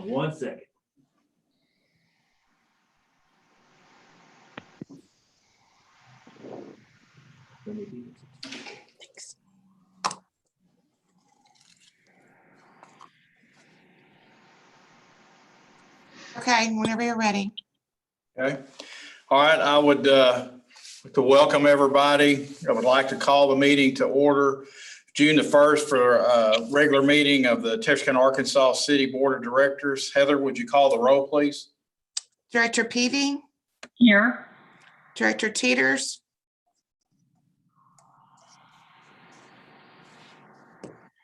on 1 second. Let me do this. Okay, whenever you're ready. Okay. All right. I would like to welcome everybody. I would like to call the meeting to order June the 1st for a regular meeting of the Texarkana, Arkansas City Board of Directors. Heather, would you call the roll, please? Director Peavy, Here. Director Teeters,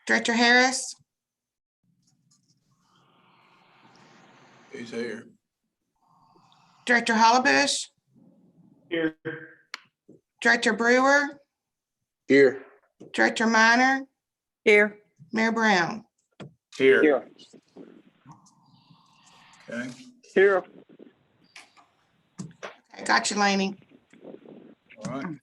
Director Harris, He's here. Director Hollebush, Here. Director Brewer, Here. Director Minor, Here. Mayor Brown. Here. Okay. Here. Okay, got you, Laney. All right.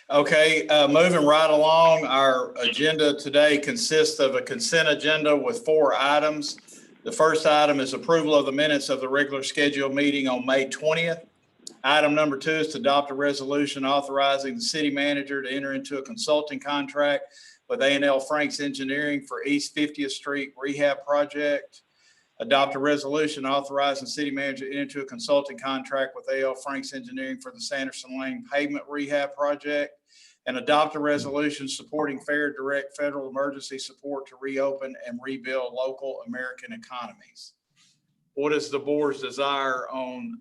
Okay, moving right along, our agenda today consists of a consent agenda with 4 items. The first item is approval of the minutes of the regular scheduled meeting on May 20th. Item number 2 is to adopt a resolution authorizing the city manager to enter into a consulting contract with A&L Franks Engineering for East 50th Street Rehab Project. Adopt a resolution authorizing the city manager to enter into a consulting contract with A.L. Franks Engineering for the Sanderson Lane Pavement Rehab Project. And adopt a resolution supporting fair, direct federal emergency support to reopen and rebuild local American economies. What is the board's desire on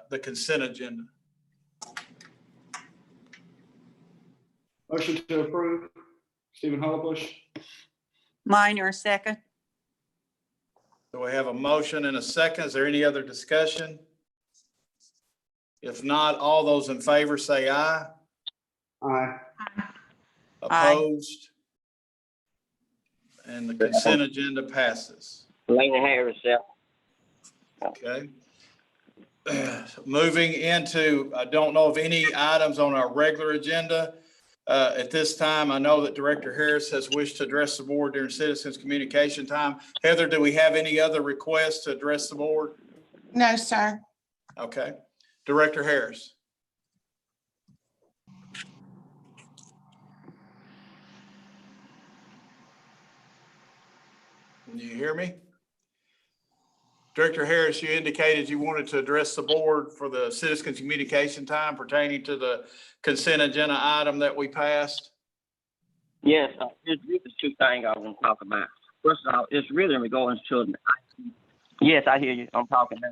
the consent agenda? Motion to approve, Stephen Hollebush. Minor, second. Do we have a motion and a second? Is there any other discussion? If not, all those in favor say aye. Aye. Opposed? And the consent agenda passes. Lane Harris, yeah. Okay. Moving into, I don't know of any items on our regular agenda. At this time, I know that Director Harris has wished to address the board during citizens communication time. Heather, do we have any other requests to address the board? No, sir. Okay. Director Harris. Can you hear me? Director Harris, you indicated you wanted to address the board for the citizens communication time pertaining to the consent agenda item that we passed. Yes, there's really 2 things I want to talk about. First of all, it's really in regards to. Yes, I hear you. I'm talking now.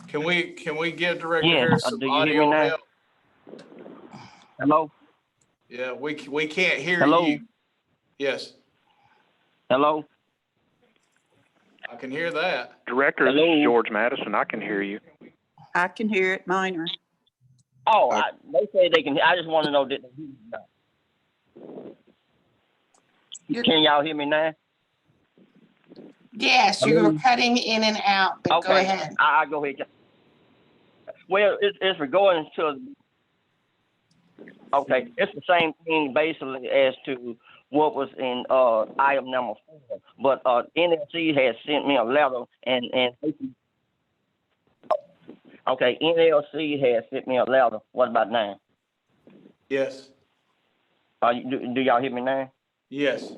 Can we give Director Yes, Harris some do you hear me audio now? help? Hello? Yeah, we can't hear Hello? you. Yes, Hello? I can hear that. Director, this Hello? is George Madison. I can hear you. I can hear it. Minor. Oh, they say they can. I just want to know that they hear me now. Can y'all hear me now? Yes, you were cutting in and out, but go ahead. I'll go ahead. Well, it's regarding to. Okay, it's the same thing basically as to what was in item number 4, but NLC has sent me a letter and okay, NLC has sent me a letter. What about now? Yes, Do y'all hear me now? yes.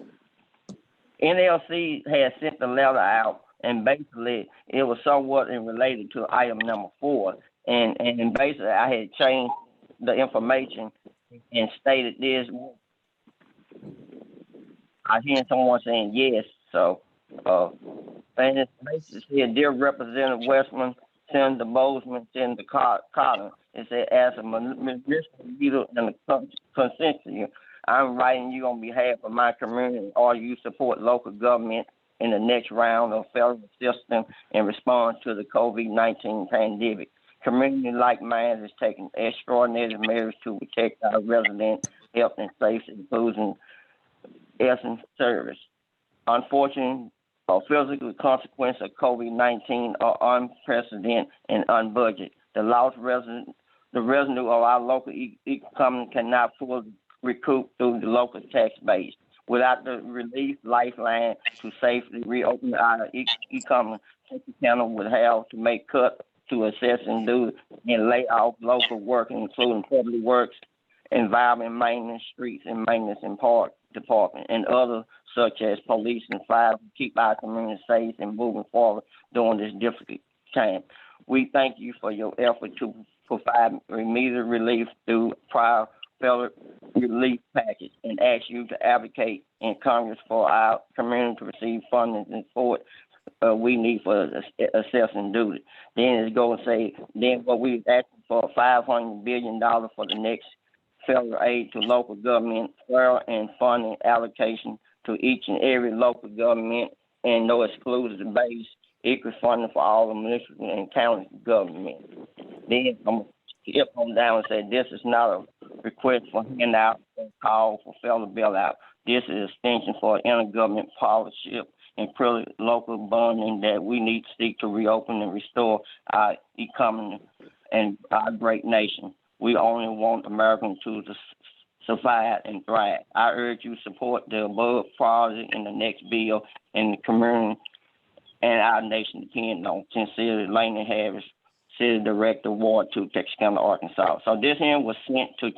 NLC has sent the letter out, and basically it was somewhat in related to item number 4, and basically I had changed the information and stated this. I hear someone saying yes, so and it's basically said, dear Representative Westman, Senator Bozeman, Senator Cotton, it said as a municipal leader and a consensus, I'm writing you on behalf of my community. Or you support local government in the next round of federal assistance in response to the COVID-19 pandemic. Community like mine is taking extraordinary measures to protect our residents' health and safety, including essence service. Unfortunately, physical consequences of COVID-19 are unprecedented and unbudgeted. The revenue of our local economy cannot fully recoup through the local tax base. Without the relief lifeline to safely reopen our economy, Texarkana would have to make cuts to assess and do and lay off local work, including public works, environment maintenance, streets and maintenance and park department, and other such as police and fire to keep our community safe and moving forward during this difficult time. We thank you for your effort to provide immediate relief through prior federal relief package and ask you to advocate in Congress for our community to receive funding and support we need for assessing duty. Then it's going to say, then what we're asking for $500 billion for the next federal aid to local government, fair and funding allocation to each and every local government and no exclusive base, equal funding for all the municipal and county government. Then I'm going to skip on down and say this is not a request for handout or call for federal bailout. This is extension for intergovernment partnership and local bonding that we need to seek to reopen and restore our economy and our great nation. We only want Americans to survive and thrive. I urge you to support the above priority in the next bill and the community and our nation depend on. Sincerely, Laney Harris, City Director, Ward 2, Texarkana, Arkansas. So this here was sent to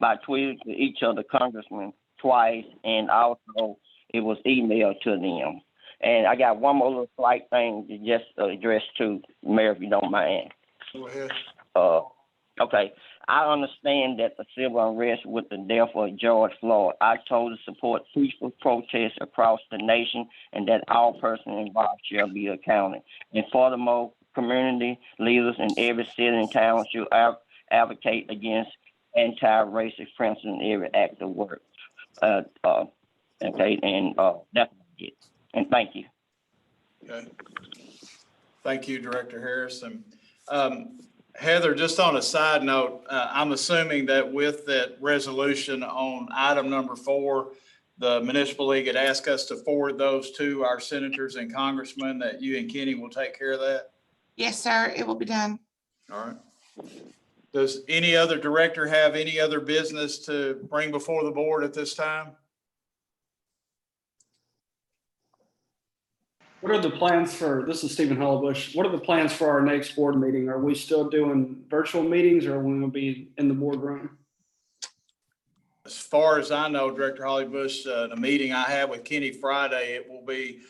by Twitter to each of the congressmen twice, and also it was emailed to them. And I got one more little slight thing to just address to Mayor, if you don't mind. Go ahead. Okay. I understand that the civil unrest with the death of George Floyd. I told to support peaceful protests across the nation and that all persons involved shall be accounted. And furthermore, community leaders in every city and town should advocate against anti-racist principles in every act of work. Okay, and that's it. And thank you. Okay. Thank you, Director Harrison. Heather, just on a side note, I'm assuming that with that resolution on item number 4, the Municipal League had asked us to forward those to our senators and congressmen, that you and Kenny will take care of that? Yes, sir. It will be done. All right. Does any other director have any other business to bring before the board at this time? What are the plans for, this is Stephen Hollebush, what are the plans for our next board meeting? Are we still doing virtual meetings or are we going to be in the boardroom? As far as I know, Director Holly Bush, the meeting I had with Kenny Friday, it will be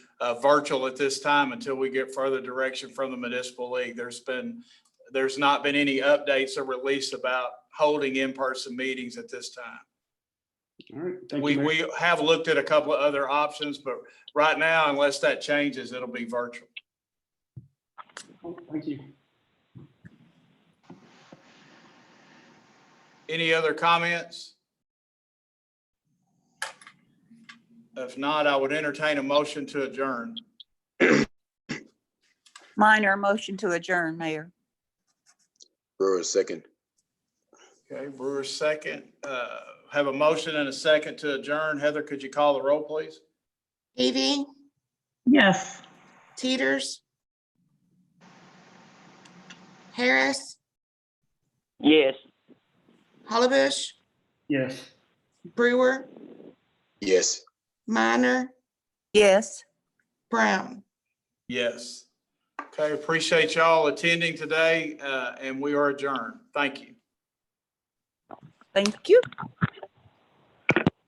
virtual at this time until we get further direction from the Municipal League. There's not been any updates or release about holding in-person meetings at this time. All right, thank you, Mayor. We have looked at a couple of other options, but right now, unless that changes, it'll be virtual. Oh, thank you. Any other comments? If not, I would entertain a motion to adjourn. Minor motion to adjourn, Mayor. Brewer, second. Okay, Brewer second. Have a motion and a second to adjourn. Heather, could you call the roll, please? Evie, Yes. Teeters, Harris, Yes. Hollebush, Yes. Brewer, Yes. Minor, Yes. Brown. Yes. Okay, appreciate y'all attending today, and we are adjourned. Thank you. Thank you.